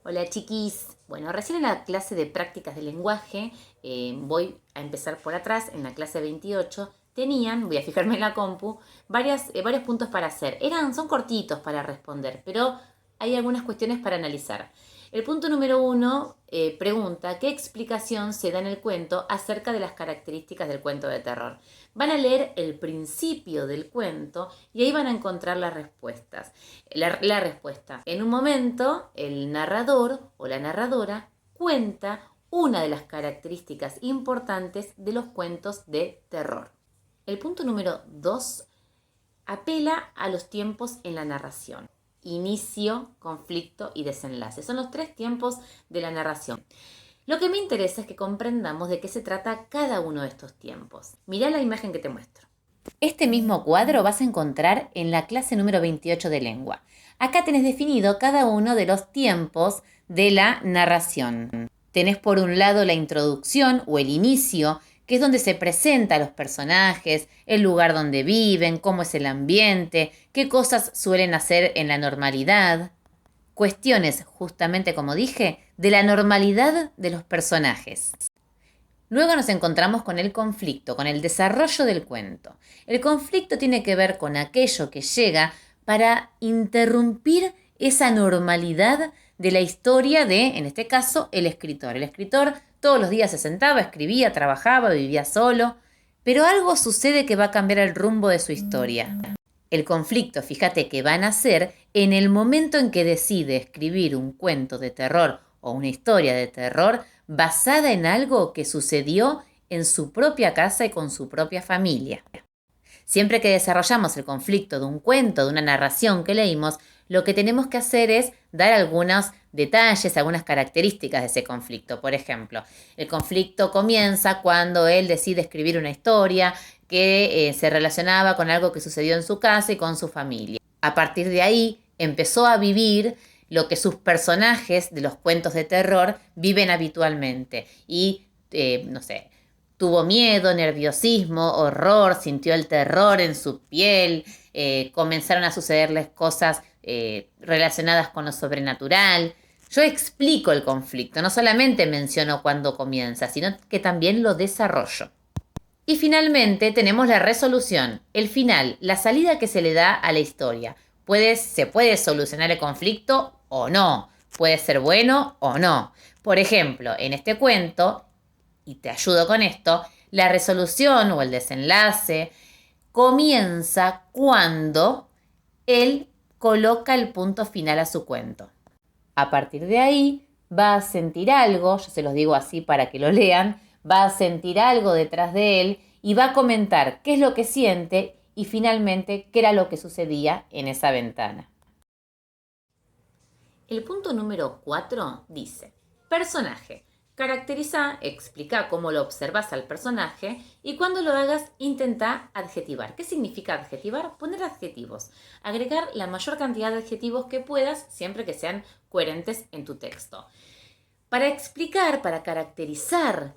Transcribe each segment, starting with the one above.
Hola chiquis. Bueno, recién en la clase de prácticas de lenguaje, voy a empezar por atrás, en la clase 28, tenían, voy a fijarme en la compu, varios puntos para hacer. Son cortitos para responder, pero hay algunas cuestiones para analizar. El punto número 1 pregunta qué explicación se da en el cuento acerca de las características del cuento de terror. Van a leer el principio del cuento y ahí van a encontrar las respuestas. La respuesta. En un momento, el narrador o la narradora cuenta una de las características importantes de los cuentos de terror. El punto número 2 apela a los tiempos en la narración. Inicio, conflicto y desenlace. Son los 3 tiempos de la narración. Lo que me interesa es que comprendamos de qué se trata cada uno de estos tiempos. Mirá la imagen que te muestro. Este mismo cuadro vas a encontrar en la clase número 28 de lengua. Acá tenés definido cada uno de los tiempos de la narración. Tenés por un lado la introducción o el inicio, que es donde se presenta a los personajes, el lugar donde viven, cómo es el ambiente, qué cosas suelen hacer en la normalidad. Cuestiones, justamente como dije, de la normalidad de los personajes. Luego nos encontramos con el conflicto, con el desarrollo del cuento. El conflicto tiene que ver con aquello que llega para interrumpir esa normalidad de la historia de, en este caso, el escritor. El escritor todos los días se sentaba, escribía, trabajaba, vivía solo, pero algo sucede que va a cambiar el rumbo de su historia. El conflicto, fíjate que va a nacer en el momento en que decide escribir un cuento de terror o una historia de terror basada en algo que sucedió en su propia casa y con su propia familia. Siempre que desarrollamos el conflicto de un cuento, de una narración que leímos, lo que tenemos que hacer es dar algunos detalles, algunas características de ese conflicto. Por ejemplo, el conflicto comienza cuando él decide escribir una historia que se relacionaba con algo que sucedió en su casa y con su familia. A partir de ahí empezó a vivir lo que sus personajes de los cuentos de terror viven habitualmente. Y, no sé, tuvo miedo, nerviosismo, horror, sintió el terror en su piel, comenzaron a sucederles cosas relacionadas con lo sobrenatural. Yo explico el conflicto, no solamente menciono cuándo comienza, sino que también lo desarrollo. Y finalmente tenemos la resolución, el final, la salida que se le da a la historia. Se puede solucionar el conflicto o no, puede ser bueno o no. Por ejemplo, en este cuento, y te ayudo con esto, la resolución o el desenlace comienza cuando él coloca el punto final a su cuento. A partir de ahí va a sentir algo, yo se los digo así para que lo lean, va a sentir algo detrás de él y va a comentar qué es lo que siente y finalmente qué era lo que sucedía en esa ventana. El punto número 4 dice, personaje. Caracteriza, explica cómo lo observas al personaje y cuando lo hagas intenta adjetivar. ¿Qué significa adjetivar? Poner adjetivos. Agregar la mayor cantidad de adjetivos que puedas siempre que sean coherentes en tu texto. Para explicar, para caracterizar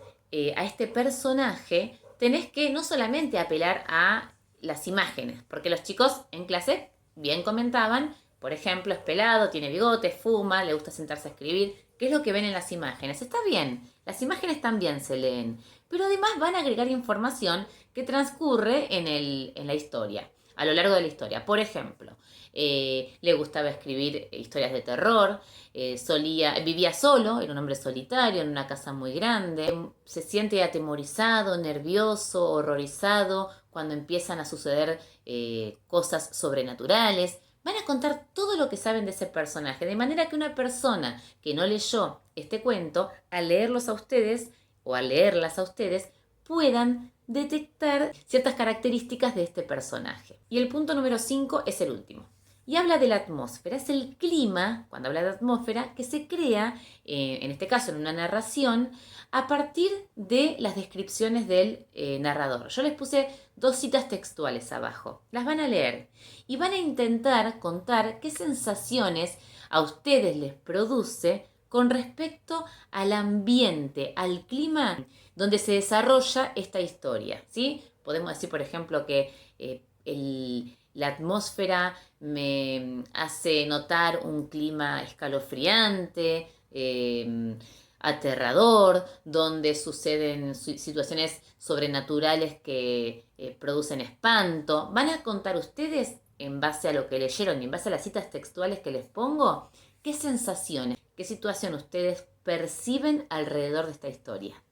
a este personaje, tenés que no solamente apelar a las imágenes, porque los chicos en clase bien comentaban, por ejemplo, es pelado, tiene bigote, fuma, le gusta sentarse a escribir. ¿Qué es lo que ven en las imágenes? Está bien, las imágenes también se leen, pero además van a agregar información que transcurre en la historia, a lo largo de la historia. Por ejemplo, le gustaba escribir historias de terror, vivía solo, era un hombre solitario en una casa muy grande, se siente atemorizado, nervioso, horrorizado cuando empiezan a suceder cosas sobrenaturales. Van a contar todo lo que saben de ese personaje, de manera que una persona que no leyó este cuento, al leerlos a ustedes o al leerlas a ustedes, puedan detectar ciertas características de este personaje. Y el punto número 5 es el último. Y habla de la atmósfera, es el clima, cuando habla de atmósfera, que se crea, en este caso en una narración, a partir de las descripciones del narrador. Yo les puse 2 citas textuales abajo, las van a leer y van a intentar contar qué sensaciones a ustedes les produce con respecto al ambiente, al clima donde se desarrolla esta historia, ¿sí? Podemos decir, por ejemplo, que la atmósfera me hace notar un clima escalofriante, aterrador, donde suceden situaciones sobrenaturales que producen espanto. ¿Van a contar ustedes, en base a lo que leyeron y en base a las citas textuales que les pongo, qué sensaciones, qué situación ustedes perciben alrededor de esta historia?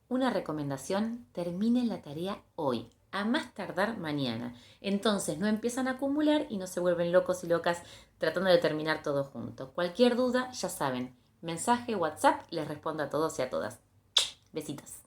Una recomendación: terminen la tarea hoy, a más tardar mañana. Entonces no empiezan a acumular y no se vuelven locos y locas tratando de terminar todo junto. Cualquier duda, ya saben, mensaje, WhatsApp, les respondo a todos y a todas. Besitos.